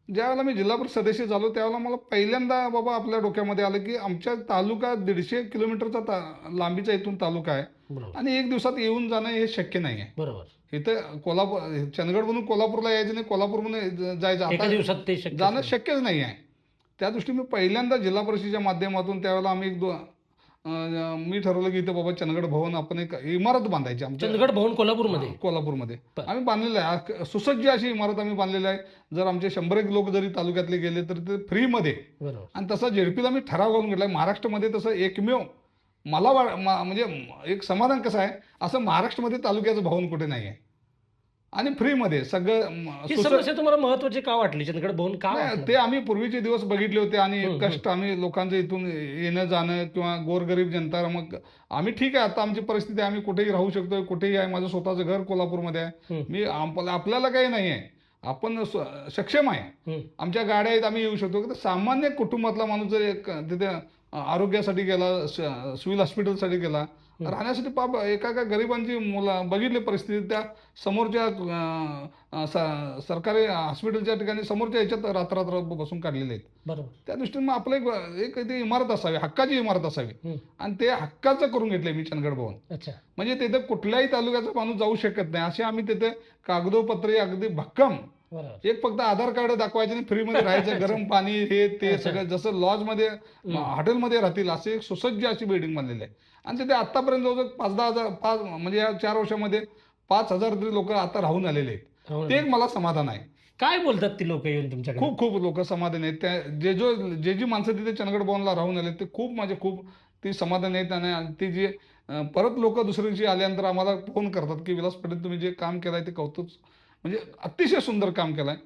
ज्यावेळेला मी जिल्हा परिषद सदस्य झालो त्यावेळेला मला पहिल्यांदा बाबा आपल्या डोक्यामध्ये आलं की आमच्या तालुका 150 किलोमीटरचा लांबीचा इथून तालुका आहे बरोबर. आणि एक दिवसात येऊन जाणं हे शक्य नाही आहे. बरोबर. इथं चंदगडमधून कोल्हापूरला यायचं नाही, कोल्हापूरमधून जायचं एका आता दिवसात ते शक्य जाणं नाही. शक्यच नाही आहे. त्या दृष्टीने मी पहिल्यांदा जिल्हा परिषदेच्या माध्यमातून त्यावेळेला आम्ही मी ठरवलं की इथं बाबा चंदगड भवन आपण एक इमारत बांधायची आमच्या चंदगड भवन कोल्हापूरमध्ये. कोल्हापूरमध्ये बरं. आम्ही बांधलेलं आहे. सुसज्ज अशी इमारत आम्ही बांधलेली आहे. जर आमचे 100 लोक जरी तालुक्यातले गेले तर ते फ्रीमध्ये. बरोबर. आणि तसा जेडपीला मी ठराव घालून घेतला. महाराष्ट्रामध्ये तसं एकमेव मला म्हणजे एक समाधान कसं आहे, असं महाराष्ट्रामध्ये तालुक्याचं भवन कुठे नाही आहे आणि फ्रीमध्ये सगळं ही समस्या तुम्हाला महत्वाची का वाटली? चंदगड भवन का नाही, वाटलं? ते आम्ही पूर्वीचे दिवस बघितले होते आणि कष्ट आम्ही लोकांचं इथून येणं जाणं किंवा गोरगरीब जनता, मग आम्ही ठीक आहे आता आमची परिस्थिती आहे, आम्ही कुठेही राहू शकतोय, कुठेही आहे, माझं स्वतःचं घर कोल्हापूरमध्ये आहे, मी आपल्याला काही नाही आहे, आपण सक्षम आहे, आमच्या गाड्या आहेत, आम्ही येऊ शकतो. तर सामान्य कुटुंबातला माणूस जर तिथे आरोग्यासाठी गेला, सिव्हिल हॉस्पिटलसाठी गेला, राहण्यासाठी एका गरिबांची मुलं बघितली परिस्थिती, त्या समोरच्या सरकारी हॉस्पिटलच्या ठिकाणी समोरच्या ह्याच्यात रात्र बसून काढलेले आहेत. बरोबर. त्या दृष्टीने मग आपलं एक ती इमारत असावी, हक्काची इमारत असावी आणि ते हक्काचं करून घेतलंय मी चंदगड भवन. अच्छा. म्हणजे तिथे कुठल्याही तालुक्याचा माणूस जाऊ शकत नाही असे आम्ही तिथे कागदोपत्री अगदी भक्कम, बरोबर. एक फक्त आधार कार्ड दाखवायचे आणि फ्रीमध्ये राहायचं, गरम पाणी हे ते सगळं जसं लॉजमध्ये हॉटेलमध्ये राहतील असे एक सुसज्ज अशी बिल्डिंग बांधलेली आहे. आणि तिथे आतापर्यंत जवळजवळ 5-10 हजार म्हणजे या 4 वर्षामध्ये 5,000 तरी लोक आता राहून आलेले आहेत. ते एक मला समाधान आहे. काय बोलतात ती लोक येऊन तुमच्याकडे? खूप खूप लोक समाधान आहेत. त्या जी माणसं तिथे चंदगड भवनला राहून आले ते खूप ती समाधान आहेत. आणि ती जी परत लोक दुसऱ्या दिवशी आल्यानंतर आम्हाला फोन करतात की विलास पाटील तुम्ही जे काम केलंय ते कौतुक, म्हणजे अतिशय सुंदर काम केलंय.